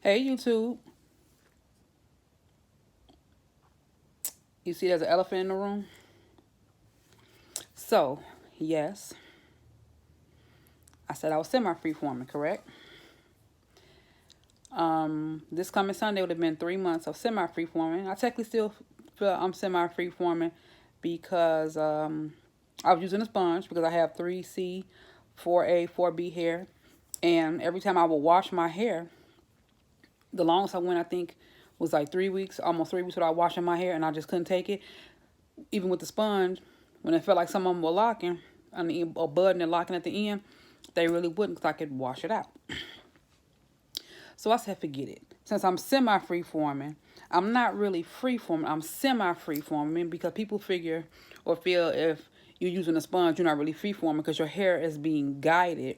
Hey YouTube. You see there's an elephant in the room? So, yes, I said I was semi-free-forming, correct? This coming Sunday would have been 3 months of semi-free-forming. I technically still feel I'm semi-free-forming because I was using a sponge because I have 3C, 4A, 4B hair. And every time I would wash my hair, the longest I went, I think, was like 3 weeks, almost 3 weeks without washing my hair, and I just couldn't take it. Even with the sponge, when it felt like some of them were locking, or budding and locking at the end, they really wouldn't because I could wash it out. So I said, forget it. Since I'm semi-free-forming, I'm not really free-forming, I'm semi-free-forming because people figure or feel if you're using a sponge, you're not really free-forming because your hair is being guided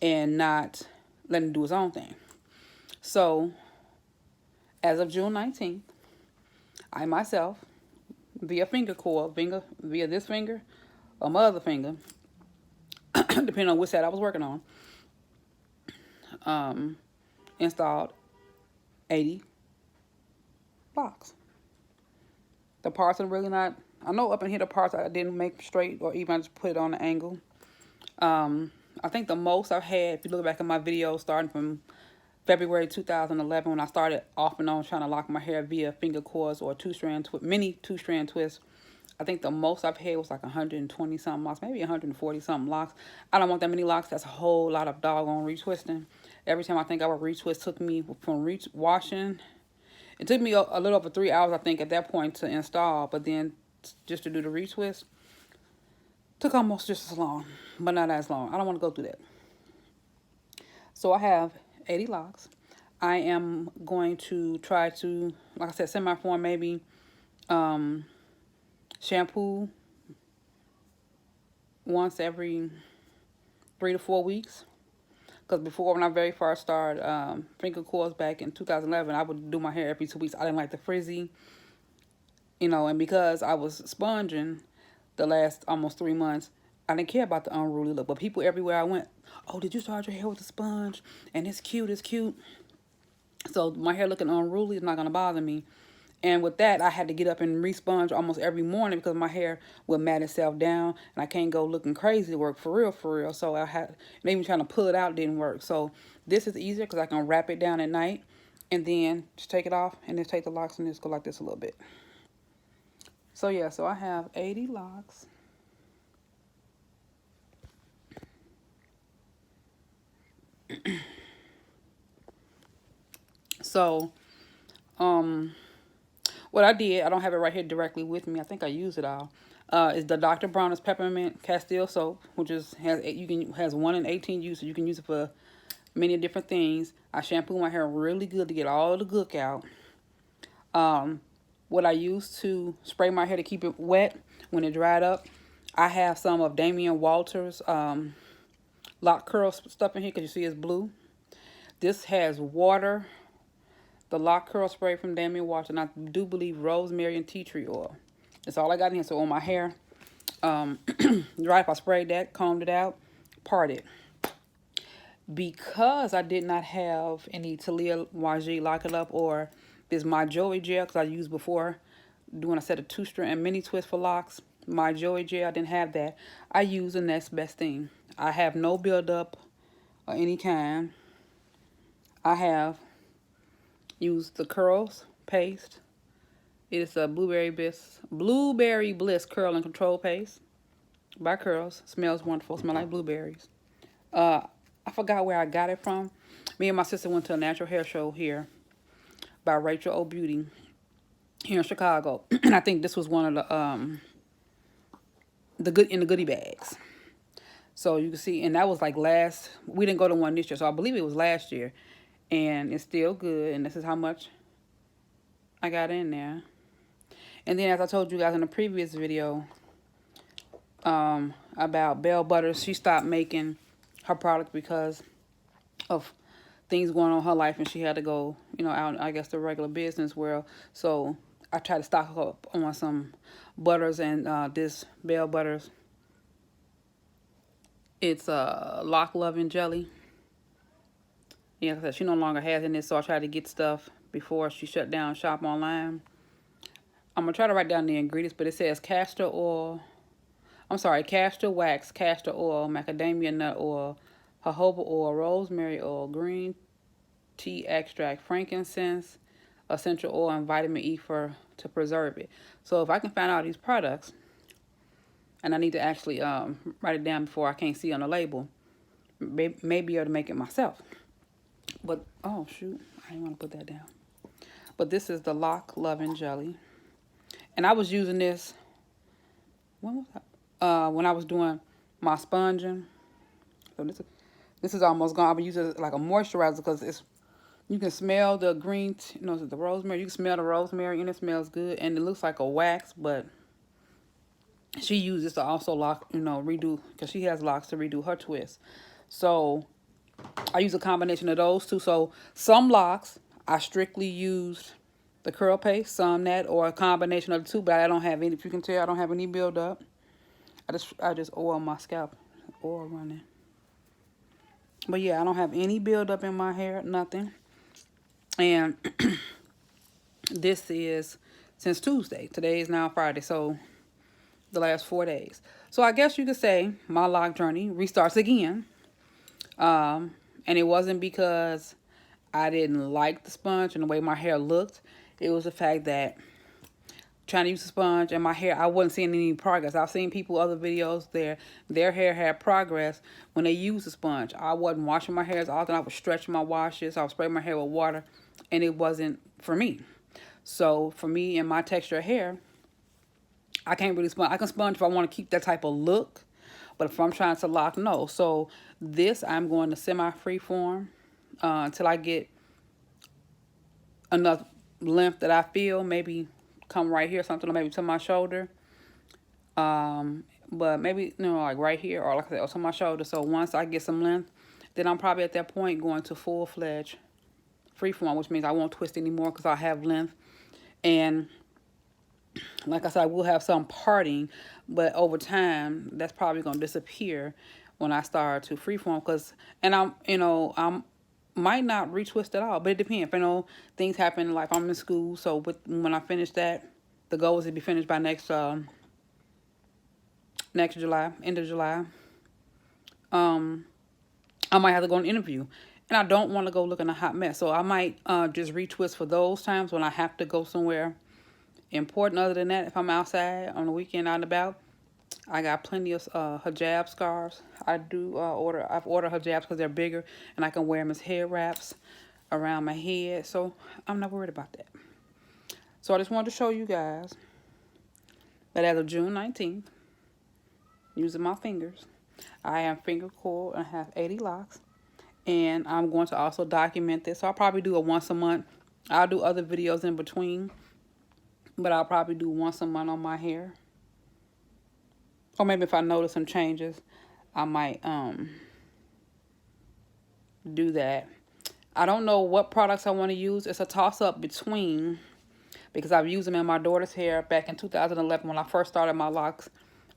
and not letting it do its own thing. So, as of June 19th, I myself, via finger coil, via this finger or my other finger, depending on which side I was working on, installed 80 locks. The parts are really not, I know up in here the parts I didn't make straight or even I just put it on an angle. I think the most I've had, if you look back at my videos starting from February 2011 when I started off and on trying to lock my hair via finger coils or mini two-strand twists, I think the most I've had was like 120 something locks, maybe 140 something locks. I don't want that many locks. That's a whole lot of doggone retwisting. Every time I think I would retwist, took me from washing. It took me a little over 3 hours, I think, at that point to install. But then just to do the retwist took almost just as long, but not as long. I don't want to go through that. So I have 80 locks. I am going to try to, like I said, semi-form maybe shampoo once every 3 to 4 weeks. Because before, when I very first started finger coils back in 2011, I would do my hair every 2 weeks. I didn't like the frizzy, and because I was sponging the last almost 3 months, I didn't care about the unruly look. But people everywhere I went, oh, did you start your hair with a sponge? And it's cute, it's cute. So my hair looking unruly is not going to bother me. And with that, I had to get up and re-sponge almost every morning because my hair would mat itself down. And I can't go looking crazy to work for real. So I had, and even trying to pull it out didn't work. So this is easier because I can wrap it down at night. And then just take it off and then take the locks and just go like this a little bit. So yeah, so I have 80 locks. So, what I did, I don't have it right here directly with me. I think I used it all. Is the Dr. Bronner's Peppermint Castile soap, which has 1 in 18 uses. You can use it for many different things. I shampoo my hair really good to get all the gook out. What I used to spray my hair to keep it wet when it dried up, I have some of Damian Walter's lock curl stuff in here because you see it's blue. This has water, the lock curl spray from Damian Walter, and I do believe rosemary and tea tree oil. That's all I got in here. So on my hair, dry up, I sprayed that, combed it out, parted. Because I did not have any Talia Wajee Lock It Up or this My Joey gel, because I used before doing a set of 2-strand mini twist for locks. My Joey gel, I didn't have that. I used the next best thing. I have no buildup of any kind. I have used the Curls paste. It is a Blueberry Bliss Curl and Control Paste by Curls. Smells wonderful. Smells like blueberries. I forgot where I got it from. Me and my sister went to a natural hair show here by Rachel O Beauty here in Chicago. And I think this was one of the goodie bags. So you can see, and that was like we didn't go to one this year, so I believe it was last year. And it's still good, and this is how much I got in there. And then, as I told you guys in the previous video about Bell Butters, she stopped making her product because of things going on in her life, and she had to go, out, I guess, the regular business world. So I tried to stock up on some butters, and this Bell Butters, it's Lock Loving Jelly. Yeah, 'cause she no longer has any, so I tried to get stuff before she shut down shop online. I'm gonna try to write down the ingredients, but it says castor oil. I'm sorry, castor wax, castor oil, macadamia nut oil, jojoba oil, rosemary oil, green tea extract, frankincense, essential oil, and vitamin E to preserve it. So if I can find out these products, and I need to actually write it down before I can't see on the label, maybe able to make it myself. But oh shoot, I didn't want to put that down. But this is the Lock Loving Jelly, and I was using this when I was doing my sponging. So this is almost gone. I've been using it like a moisturizer because you can smell the the rosemary. You can smell the rosemary and it smells good, and it looks like a wax, but she uses to also redo, because she has locks, to redo her twist. So I use a combination of those two. So some locks I strictly used the curl paste, some that, or a combination of the two, but I don't have any. If you can tell, I don't have any build up. I just oil my scalp, oil running. But yeah, I don't have any build up in my hair, nothing. And this is since Tuesday. Today is now Friday, so the last 4 days. So I guess you could say my lock journey restarts again. And it wasn't because I didn't like the sponge and the way my hair looked. It was the fact that trying to use the sponge and my hair, I wasn't seeing any progress. I've seen people, other videos, their hair had progress when they used the sponge. I wasn't washing my hair as often. I was stretching my washes. I was spraying my hair with water, and it wasn't for me. So for me and my texture of hair, I can't really sponge. I can sponge if I want to keep that type of look, but if I'm trying to lock, no. So this, I'm going to semi-free form until I get enough length that I feel, maybe come right here, something, or maybe to my shoulder. But maybe, like right here, or like I said, or to my shoulder. So once I get some length, then I'm probably at that point going to full-fledged freeform, which means I won't twist anymore because I have length. And like I said, I will have some parting, but over time, that's probably going to disappear when I start to freeform. I'm might not retwist at all, but it depends. Things happen in life. I'm in school, so when I finish that, the goal is to be finished by next July, end of July. I might have to go on an interview, and I don't want to go looking a hot mess, so I might just retwist for those times when I have to go somewhere important. Other than that, if I'm outside on the weekend out and about, I got plenty of hijab scarves. I've ordered hijabs because they're bigger and I can wear them as head wraps around my head. So I'm not worried about that. So I just wanted to show you guys that as of June 19th, using my fingers, I am finger coiled and I have 80 locks. And I'm going to also document this. So I'll probably do it once a month. I'll do other videos in between, but I'll probably do once a month on my hair. Or maybe if I notice some changes, I might do that. I don't know what products I want to use. It's a toss-up between, because I've used them in my daughter's hair back in 2011 when I first started my locks.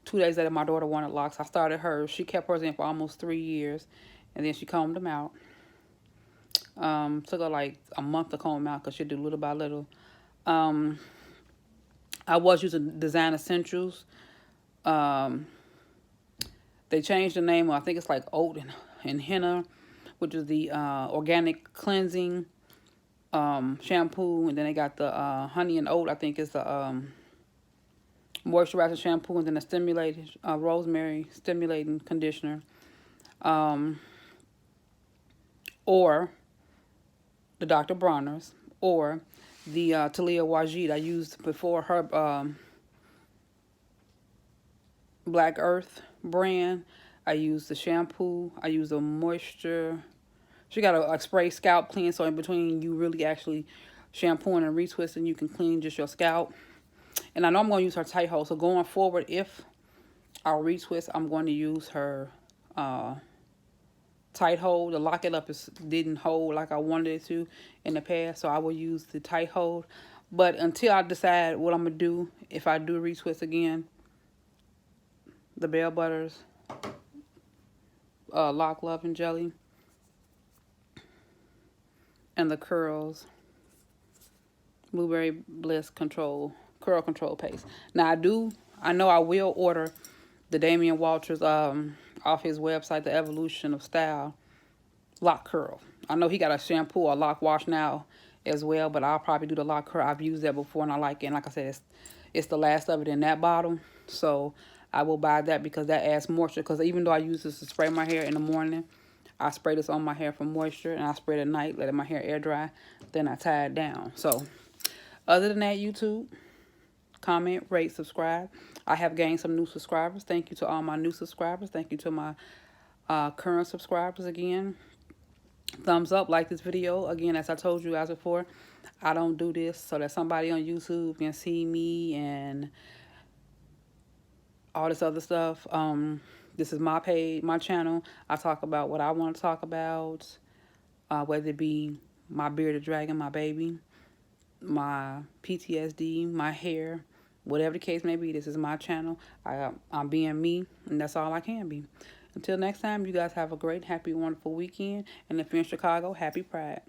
2 days later, my daughter wanted locks. I started hers. She kept hers in for almost 3 years, and then she combed them out. Took her like a month to comb them out because she did little by little. I was using Design Essentials. They changed the name. I think it's like oat and henna, which is the organic cleansing shampoo, and then they got the honey and oat. I think is the moisturizing shampoo, and then the rosemary stimulating conditioner, or the Dr. Bronner's, or the Talia Wajid I used before her Black Earth brand. I use the shampoo. I use the moisture. She got a spray scalp clean, so in between you really actually shampooing and retwisting, you can clean just your scalp. And I know I'm going to use her tight hold. So going forward, if I retwist, I'm going to use her tight hold. The lock it up didn't hold like I wanted it to in the past, so I will use the tight hold. But until I decide what I'm going to do, if I do retwist again, the Bell Butters Lock Loving Jelly, and the curls. Blueberry Bliss curl control paste. Now I know I will order the Damian Walters off his website, The Evolution of Style lock curl. I know he got a shampoo or lock wash now as well, but I'll probably do the lock curl. I've used that before and I like it. And like I said, it's the last of it in that bottle, so I will buy that because that adds moisture. Because even though I use this to spray my hair in the morning, I spray this on my hair for moisture, and I spray it at night, letting my hair air dry. Then I tie it down. So other than that, YouTube, comment, rate, subscribe. I have gained some new subscribers. Thank you to all my new subscribers. Thank you to my current subscribers again. Thumbs up, like this video. Again, as I told you guys before, I don't do this so that somebody on YouTube can see me and all this other stuff. This is my page, my channel. I talk about what I want to talk about, whether it be my bearded dragon, my baby, my PTSD, my hair, whatever the case may be. This is my channel. I'm being me, and that's all I can be. Until next time, you guys have a great, happy, wonderful weekend. And if you're in Chicago, happy Pride.